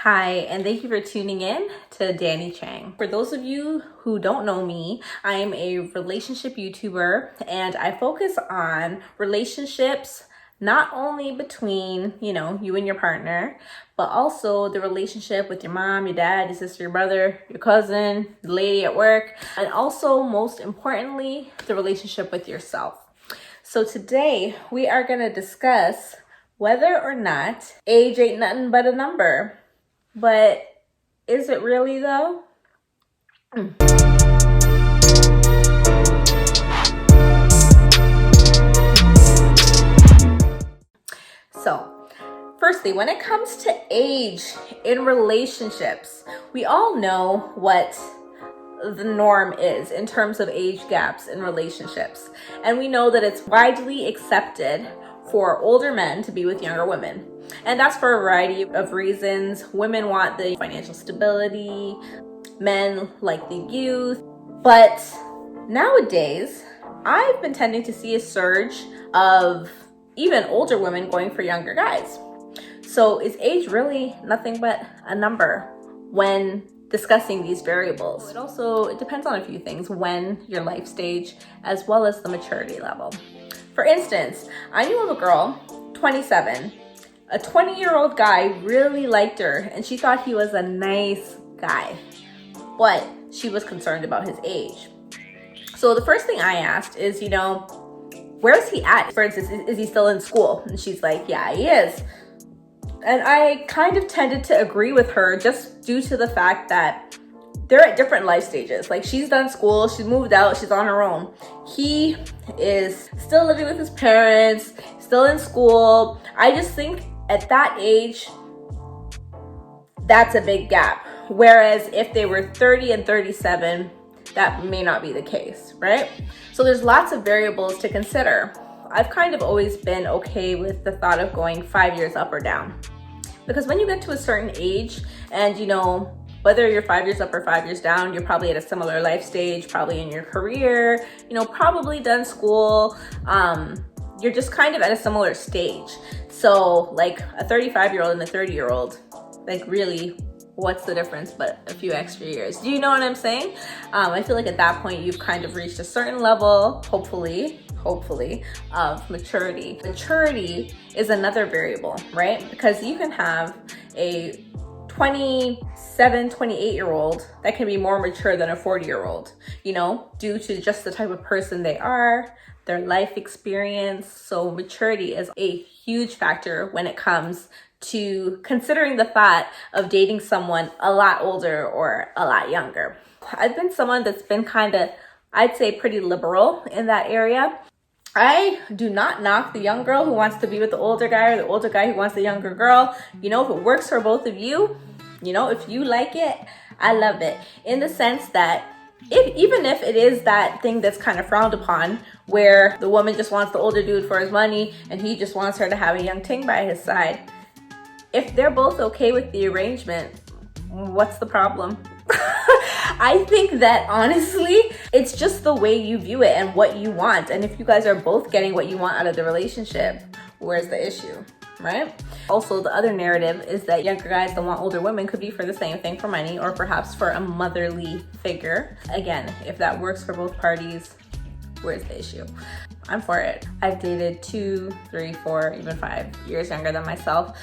Hi, and thank you for tuning in to Dani Changg. For those of you who don't know me, I am a relationship YouTuber and I focus on relationships not only between, you and your partner, but also the relationship with your mom, your dad, your sister, your brother, your cousin, the lady at work, and also most importantly, the relationship with yourself. So today we are going to discuss whether or not age ain't nothing but a number. But is it really though? So, firstly, when it comes to age in relationships, we all know what the norm is in terms of age gaps in relationships. And we know that it's widely accepted for older men to be with younger women. And that's for a variety of reasons. Women want the financial stability, men like the youth. But nowadays, I've been tending to see a surge of even older women going for younger guys. So is age really nothing but a number when discussing these variables? It depends on a few things: when, your life stage, as well as the maturity level. For instance, I knew of a girl, 27, a 20-year-old guy really liked her and she thought he was a nice guy, but she was concerned about his age. So the first thing I asked is, where's he at? For instance, is he still in school? And she's like, yeah, he is. And I kind of tended to agree with her just due to the fact that they're at different life stages. Like, she's done school, she's moved out, she's on her own. He is still living with his parents, still in school. I just think at that age, that's a big gap. Whereas if they were 30 and 37, that may not be the case, right? So there's lots of variables to consider. I've kind of always been okay with the thought of going 5 years up or down. Because when you get to a certain age and, whether you're 5 years up or 5 years down, you're probably at a similar life stage, probably in your career, probably done school. You're just kind of at a similar stage. So like a 35-year-old and a 30-year-old, like really, what's the difference but a few extra years? Do you know what I'm saying? I feel like at that point you've kind of reached a certain level, hopefully, of maturity. Maturity is another variable, right? Because you can have a 27, 28-year-old that can be more mature than a 40-year-old, due to just the type of person they are, their life experience. So maturity is a huge factor when it comes to considering the thought of dating someone a lot older or a lot younger. I've been someone that's been kind of, I'd say, pretty liberal in that area. I do not knock the young girl who wants to be with the older guy or the older guy who wants the younger girl. If it works for both of you, if you like it, I love it. In the sense that even if it is that thing that's kind of frowned upon, where the woman just wants the older dude for his money and he just wants her to have a young ting by his side, if they're both okay with the arrangement, what's the problem? I think that honestly, it's just the way you view it and what you want. And if you guys are both getting what you want out of the relationship, where's the issue, right? Also, the other narrative is that younger guys that want older women could be for the same thing, for money, or perhaps for a motherly figure. Again, if that works for both parties, where's the issue? I'm for it. I've dated 2, 3, 4, even 5 years younger than myself.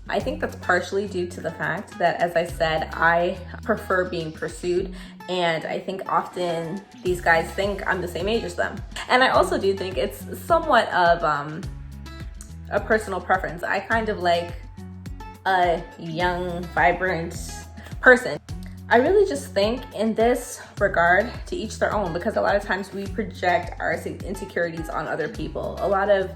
I think that's partially due to the fact that, as I said, I prefer being pursued, and I think often these guys think I'm the same age as them. And I also do think it's somewhat of a personal preference. I kind of like a young, vibrant person. I really just think in this regard, to each their own, because a lot of times we project our insecurities on other people. A lot of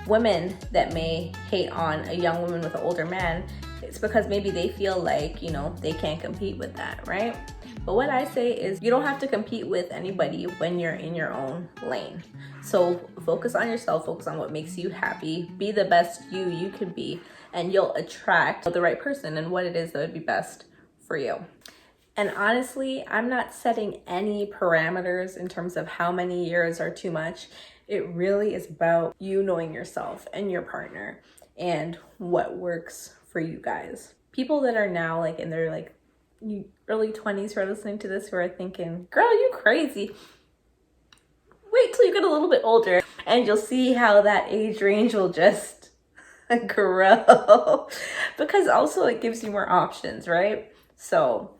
women that may hate on a young woman with an older man, it's because maybe they feel like, they can't compete with that, right? But what I say is you don't have to compete with anybody when you're in your own lane. So focus on yourself, focus on what makes you happy, be the best you can be, and you'll attract the right person and what it is that would be best for you. And honestly, I'm not setting any parameters in terms of how many years are too much. It really is about you knowing yourself and your partner and what works for you guys. people that are now like in their like early 20s who are listening to this, who are thinking, girl, you crazy. Wait till you get a little bit older and you'll see how that age range will just grow. Because also it gives you more options, right? So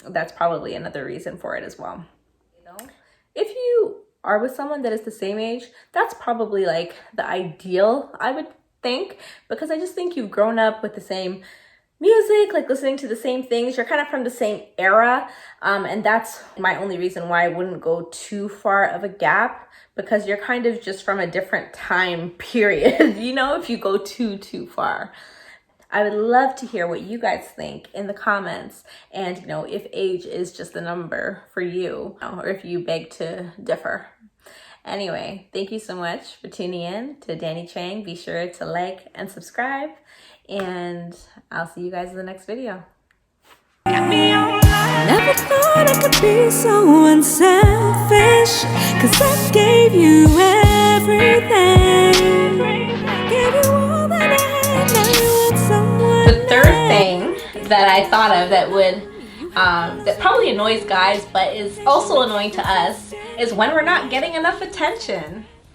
that's probably another reason for it as well. You know, if you are with someone that is the same age, that's probably like the ideal, I would think, because I just think you've grown up with the same music, like listening to the same things. You're kind of from the same era. And that's my only reason why I wouldn't go too far of a gap, because you're kind of just from a different time period, you know, if you go too far. I would love to hear what you guys think in the comments, and you know, if age is just a number for you, or if you beg to differ. Anyway, thank you so much for tuning in to Dani Changg. Be sure to like and subscribe, and I'll see you guys in the next video. Never thought I could be so unselfish, 'cause I gave you everything. Gave you all that I had, now you want someone The third thing that I thought of that would that probably annoys guys but is also annoying to us is when we're not getting enough attention.